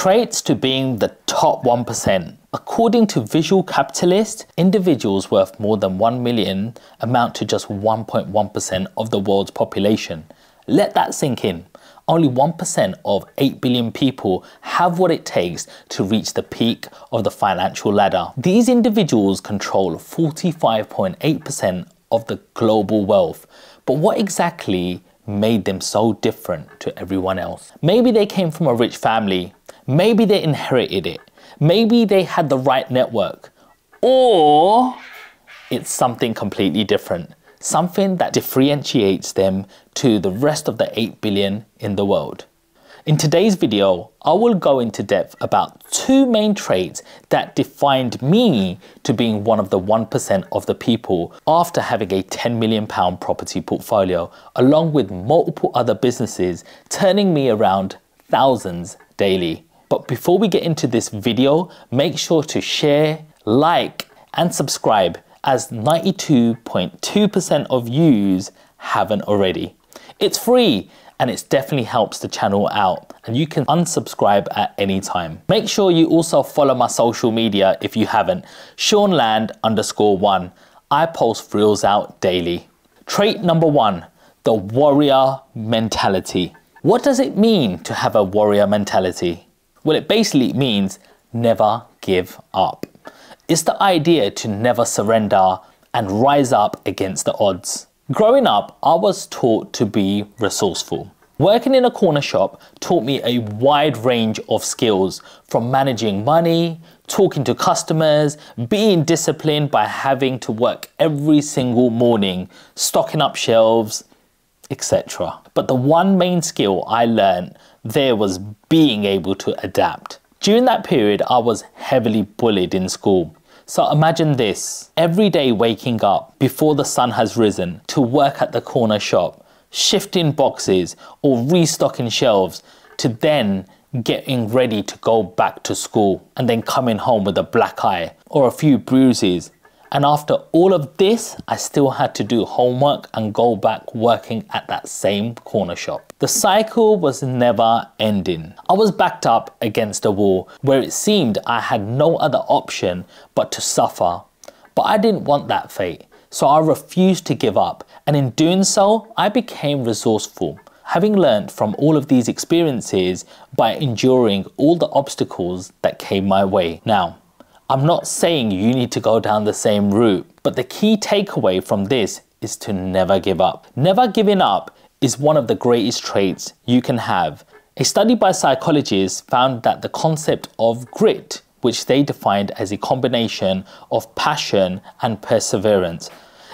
Traits to being the top 1%. According to Visual Capitalist, individuals worth more than 1 million amount to just 1.1% of the world's population. Let that sink in. Only 1% of 8 billion people have what it takes to reach the peak of the financial ladder. These individuals control 45.8% of the global wealth. But what exactly made them so different to everyone else? Maybe they came from a rich family. Maybe they inherited it. Maybe they had the right network. Or it's something completely different. Something that differentiates them to the rest of the 8 billion in the world. In today's video, I will go into depth about 2 main traits that defined me to being one of the 1% of the people after having a £10 million property portfolio, along with multiple other businesses, turning me around thousands daily. But before we get into this video, make sure to share, like, and subscribe, as 92.2% of yous haven't already. It's free and it definitely helps the channel out, and you can unsubscribe at any time. Make sure you also follow my social media if you haven't. Seanland_1. I post reels out daily. Trait number 1, the warrior mentality. What does it mean to have a warrior mentality? Well, it basically means never give up. It's the idea to never surrender and rise up against the odds. Growing up, I was taught to be resourceful. Working in a corner shop taught me a wide range of skills, from managing money, talking to customers, being disciplined by having to work every single morning, stocking up shelves, etc. But the one main skill I learned there was being able to adapt. During that period, I was heavily bullied in school. So imagine this, every day waking up before the sun has risen to work at the corner shop, shifting boxes or restocking shelves, to then getting ready to go back to school and then coming home with a black eye or a few bruises. And after all of this, I still had to do homework and go back working at that same corner shop. The cycle was never ending. I was backed up against a wall where it seemed I had no other option but to suffer. But I didn't want that fate, so I refused to give up. And in doing so, I became resourceful, having learned from all of these experiences by enduring all the obstacles that came my way. Now, I'm not saying you need to go down the same route, but the key takeaway from this is to never give up. Never giving up is one of the greatest traits you can have. A study by psychologists found that the concept of grit, which they defined as a combination of passion and perseverance,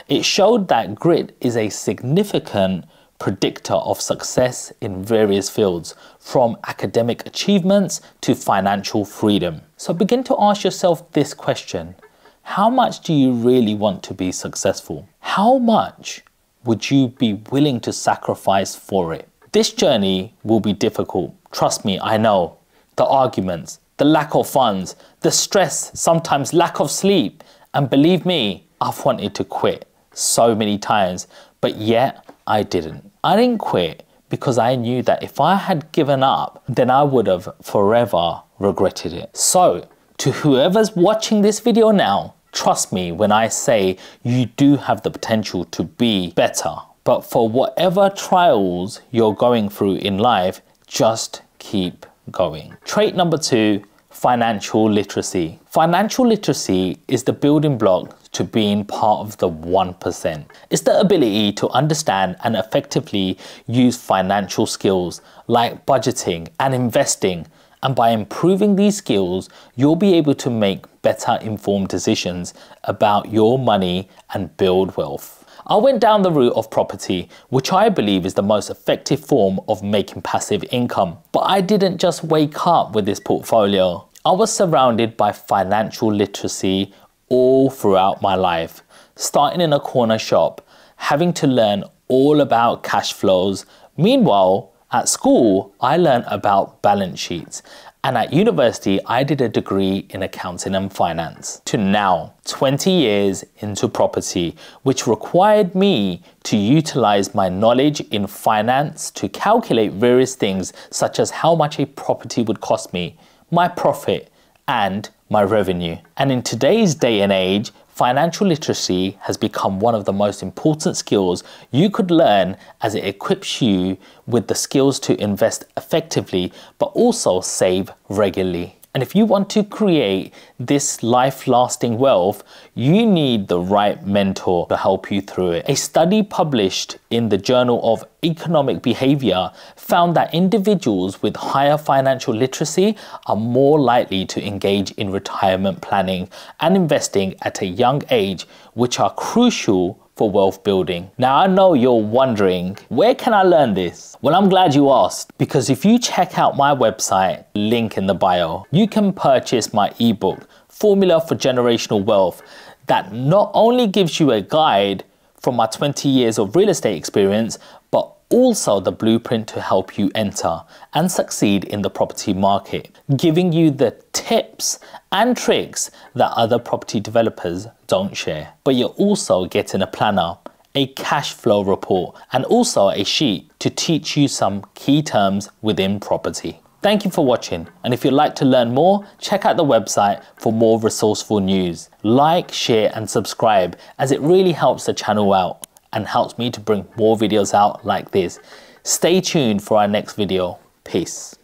it showed that grit is a significant predictor of success in various fields, from academic achievements to financial freedom. So begin to ask yourself this question: how much do you really want to be successful? How much would you be willing to sacrifice for it? This journey will be difficult. Trust me, I know. The arguments, the lack of funds, the stress, sometimes lack of sleep. And believe me, I've wanted to quit so many times, but yet I didn't. I didn't quit because I knew that if I had given up, then I would have forever regretted it. So, to whoever's watching this video now, trust me when I say you do have the potential to be better. But for whatever trials you're going through in life, just keep going. Trait number 2, financial literacy. Financial literacy is the building block to being part of the 1%. It's the ability to understand and effectively use financial skills like budgeting and investing. And by improving these skills, you'll be able to make better informed decisions about your money and build wealth. I went down the route of property, which I believe is the most effective form of making passive income. But I didn't just wake up with this portfolio. I was surrounded by financial literacy all throughout my life, starting in a corner shop, having to learn all about cash flows. Meanwhile, at school, I learned about balance sheets. And at university, I did a degree in accounting and finance. To now, 20 years into property, which required me to utilize my knowledge in finance to calculate various things, such as how much a property would cost me, my profit, and my revenue. And in today's day and age, financial literacy has become one of the most important skills you could learn, as it equips you with the skills to invest effectively, but also save regularly. And if you want to create this life-lasting wealth, you need the right mentor to help you through it. A study published in the Journal of Economic Behavior found that individuals with higher financial literacy are more likely to engage in retirement planning and investing at a young age, which are crucial for wealth building. Now, I know you're wondering, where can I learn this? Well, I'm glad you asked, because if you check out my website, link in the bio, you can purchase my ebook, Formula for Generational Wealth, that not only gives you a guide from my 20 years of real estate experience, but also the blueprint to help you enter and succeed in the property market, giving you the tips and tricks that other property developers don't share. But you're also getting a planner, a cash flow report, and also a sheet to teach you some key terms within property. Thank you for watching, and if you'd like to learn more, check out the website for more resourceful news. Like, share and subscribe, as it really helps the channel out and helps me to bring more videos out like this. Stay tuned for our next video. Peace.